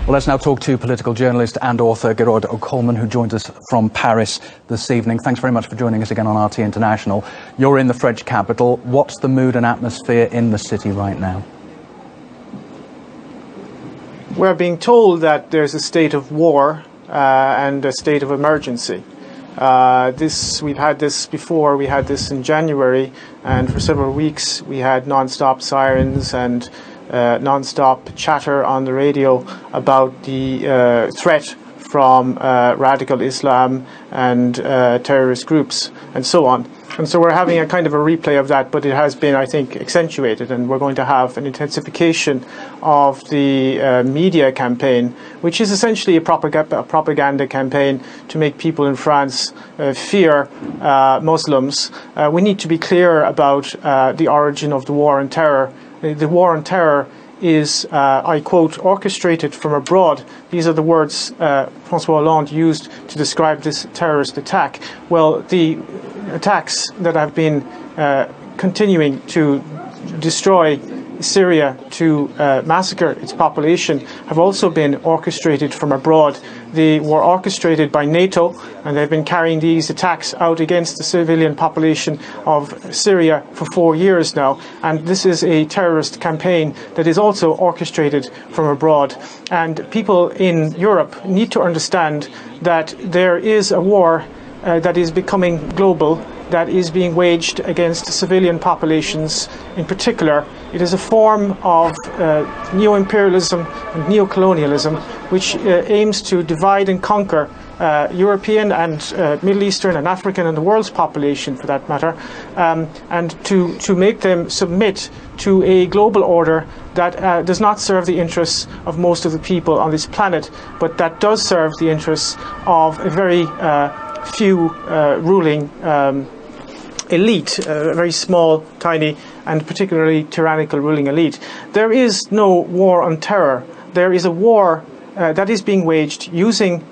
Well, let's now talk to political journalist and author Geroid O'Coleman, who joins us from Paris this evening. Thanks very much for joining us again on RT International. You're in the French capital. What's the mood and atmosphere in the city right now? We're being told that there's a state of war and a state of emergency. We've had this before. We had this in January, and for several weeks we had non-stop sirens and non-stop chatter on the radio about the threat from radical Islam and terrorist groups and so on. And so we're having a kind of a replay of that, but it has been, I think, accentuated, and we're going to have an intensification of the media campaign, which is essentially a propaganda campaign to make people in France fear Muslims. We need to be clear about the origin of the war on terror. The war on terror is, I quote, orchestrated from abroad. These are the words François Hollande used to describe this terrorist attack. Well, the attacks that have been continuing to destroy Syria, to massacre its population, have also been orchestrated from abroad. They were orchestrated by NATO, and they've been carrying these attacks out against the civilian population of Syria for 4 years now. And this is a terrorist campaign that is also orchestrated from abroad. And people in Europe need to understand that there is a war that is becoming global, that is being waged against civilian populations in particular. It is a form of neo-imperialism and neo-colonialism which aims to divide and conquer European and Middle Eastern and African and the world's population, for that matter, and to make them submit to a global order that does not serve the interests of most of the people on this planet, but that does serve the interests of a very few ruling elite, a very small, tiny, and particularly tyrannical ruling elite. There is no war on terror. There is a war that is being waged using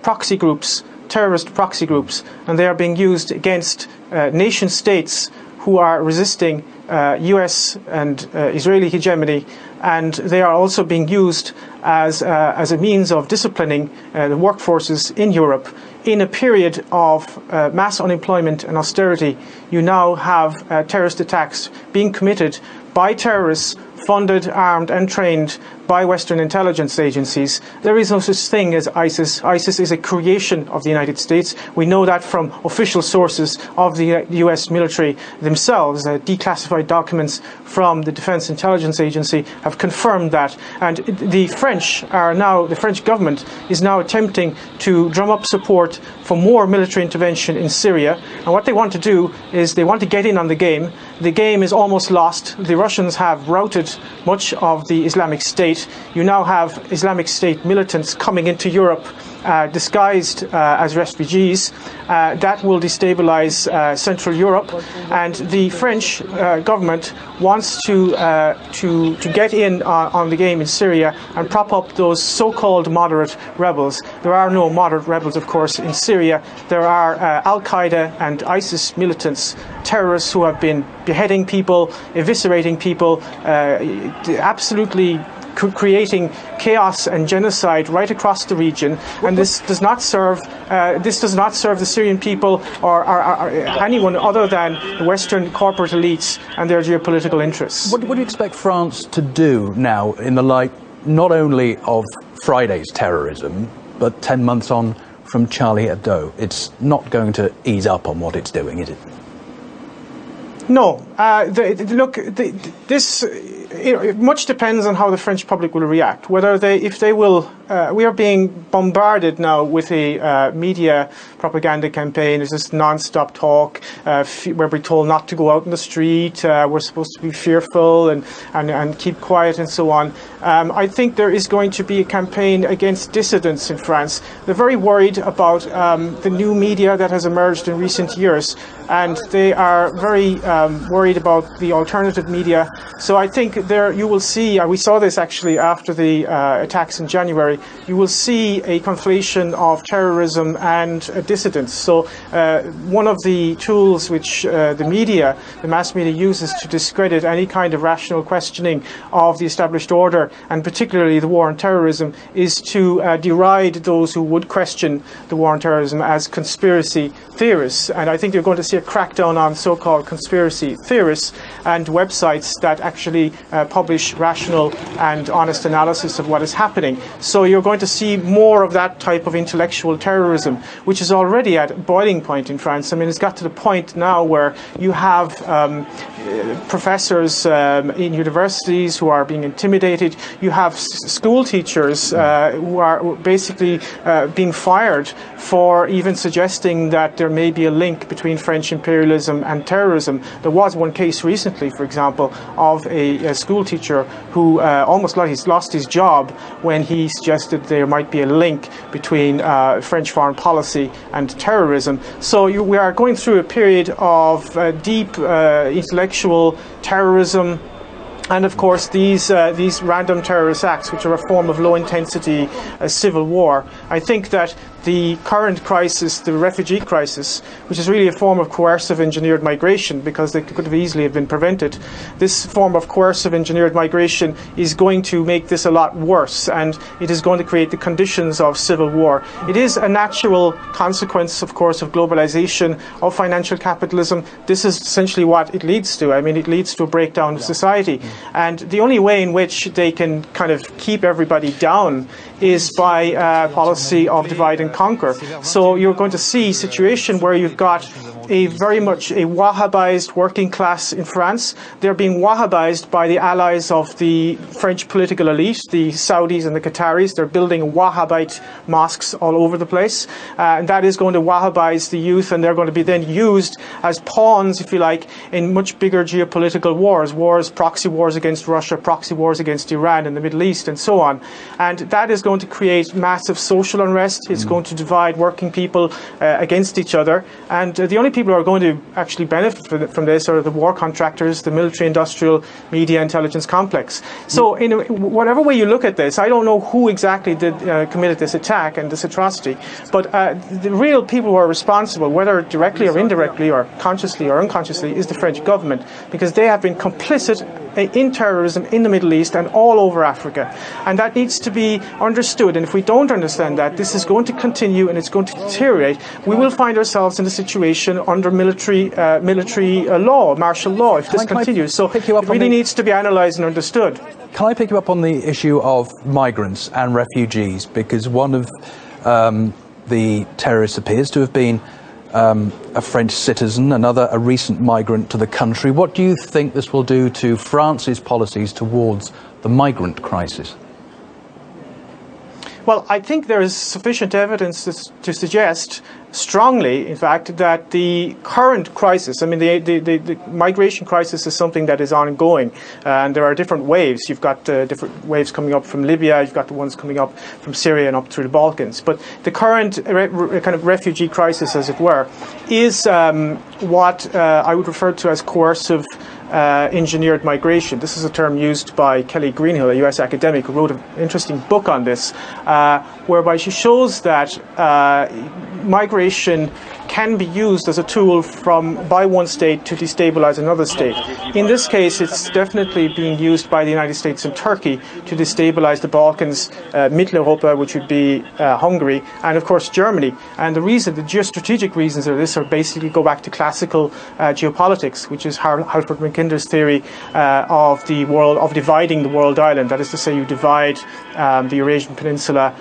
proxy groups, terrorist proxy groups, and they are being used against nation states who are resisting US and Israeli hegemony, and they are also being used as a means of disciplining the workforces in Europe. In a period of mass unemployment and austerity, you now have terrorist attacks being committed by terrorists funded, armed and trained by Western intelligence agencies. There is no such thing as ISIS. ISIS is a creation of the United States. We know that from official sources of the US military themselves. Declassified documents from the Defense Intelligence Agency have confirmed that. And the French government is now attempting to drum up support for more military intervention in Syria. And what they want to do is they want to get in on the game. The game is almost lost. The Russians have routed much of the Islamic State. You now have Islamic State militants coming into Europe disguised as refugees. That will destabilize Central Europe, and the French government wants to get in on the game in Syria and prop up those so-called moderate rebels. There are no moderate rebels, of course, in Syria. There are Al-Qaeda and ISIS militants, terrorists who have been beheading people, eviscerating people, absolutely creating chaos and genocide right across the region, and this does not serve the Syrian people or anyone other than the Western corporate elites and their geopolitical interests. What do you expect France to do now in the light not only of Friday's terrorism, but 10 months on from Charlie Hebdo? It's not going to ease up on what it's doing, is it? No. Much depends on how the French public will react. If they will. We are being bombarded now with a media propaganda campaign. There's this non-stop talk where we're told not to go out in the street. We're supposed to be fearful and keep quiet and so on. I think there is going to be a campaign against dissidents in France. They're very worried about the new media that has emerged in recent years, and they are very worried about the alternative media. So I think there you will see, we saw this actually after the attacks in January, you will see a conflation of terrorism and dissidence. So one of the tools which the mass media uses to discredit any kind of rational questioning of the established order, and particularly the war on terrorism, is to deride those who would question the war on terrorism as conspiracy theorists. And I think you're going to see a crackdown on so-called conspiracy theorists and websites that actually publish rational and honest analysis of what is happening. So you're going to see more of that type of intellectual terrorism, which is already at boiling point in France. I mean, it's got to the point now where you have professors in universities who are being intimidated. You have school teachers who are basically being fired for even suggesting that there may be a link between French imperialism and terrorism. There was one case recently, for example, of a school teacher who almost lost his job when he suggested there might be a link between French foreign policy and terrorism. So we are going through a period of deep intellectual terrorism. And of course, these random terrorist acts, which are a form of low-intensity civil war. I think that the current crisis, the refugee crisis, which is really a form of coercive engineered migration, because it could have easily have been prevented, this form of coercive engineered migration is going to make this a lot worse, and it is going to create the conditions of civil war. It is a natural consequence, of course, of globalization, of financial capitalism. This is essentially what it leads to. I mean, it leads to a breakdown of society. And the only way in which they can kind of keep everybody down is by a policy of divide and conquer. So you're going to see a situation where you've got a very much a Wahhabized working class in France. They're being Wahhabized by the allies of the French political elite, the Saudis and the Qataris. They're building Wahhabite mosques all over the place. And that is going to Wahhabize the youth, and they're going to be then used as pawns, if you like, in much bigger geopolitical wars, proxy wars against Russia, proxy wars against Iran in the Middle East, and so on. And that is going to create massive social unrest. It's going to divide working people against each other. And the only people who are going to actually benefit from this are the war contractors, the military, industrial, media, intelligence complex. So in whatever way you look at this, I don't know who exactly committed this attack and this atrocity, but the real people who are responsible, whether directly or indirectly or consciously or unconsciously, is the French government, because they have been complicit in terrorism in the Middle East and all over Africa. And that needs to be understood. And if we don't understand that, this is going to continue and it's going to deteriorate. We will find ourselves in a situation under military law, martial law, if this continues. So it really needs to be analysed and understood. Can I pick you up on the issue of migrants and refugees? Because one of the terrorists appears to have been a French citizen, another a recent migrant to the country. What do you think this will do to France's policies towards the migrant crisis? Well, I think there is sufficient evidence to suggest strongly, in fact, that the current crisis, I mean, the migration crisis is something that is ongoing, and there are different waves. You've got different waves coming up from Libya, you've got the ones coming up from Syria and up through the Balkans. But the current kind of refugee crisis, as it were, is what I would refer to as coercive engineered migration. This is a term used by Kelly Greenhill, a US academic, who wrote an interesting book on this, whereby she shows that migration can be used as a tool by one state to destabilize another state. In this case, it's definitely being used by the United States and Turkey to destabilize the Balkans, Mitteleuropa, which would be Hungary, and of course Germany. And the geostrategic reasons of this are basically go back to classical geopolitics, which is Halford Mackinder's theory of dividing the world island. That is to say, you divide the Eurasian Peninsula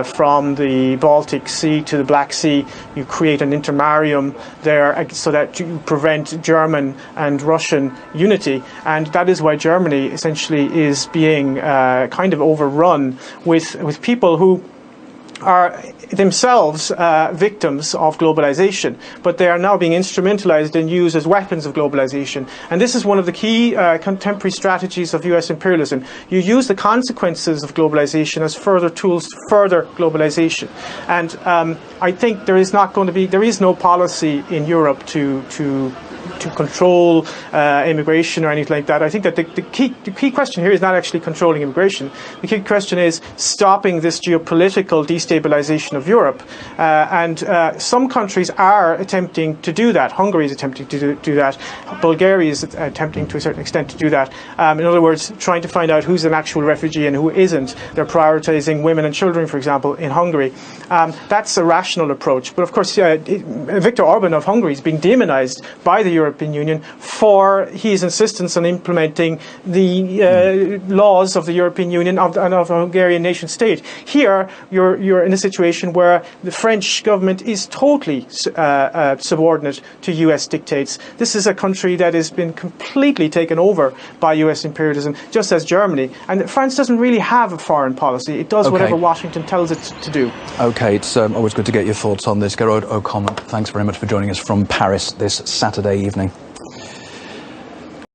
from the Baltic Sea to the Black Sea. You create an intermarium there so that you prevent German and Russian unity, and that is why Germany essentially is being kind of overrun with people who are themselves victims of globalization, but they are now being instrumentalized and used as weapons of globalization. And this is one of the key contemporary strategies of US imperialism. You use the consequences of globalization as further tools to further globalization. And I think there is no policy in Europe to to control immigration or anything like that. I think that the key question here is not actually controlling immigration. The key question is stopping this geopolitical destabilization of Europe. And some countries are attempting to do that. Hungary is attempting to do that. Bulgaria is attempting to a certain extent to do that. In other words, trying to find out who's an actual refugee and who isn't. They're prioritizing women and children, for example, in Hungary. That's a rational approach. But of course, Viktor Orban of Hungary is being demonized by the European Union for his insistence on implementing the laws of the European Union and of the Hungarian nation state. Here, you're in a situation where the French government is totally subordinate to US dictates. This is a country that has been completely taken over by US imperialism, just as Germany. And France doesn't really have a foreign policy. It does whatever Washington tells it to do. OK, it's always good to get your thoughts on this. Gearóid Ó Cuilleadh, thanks very much for joining us from Paris this Saturday evening.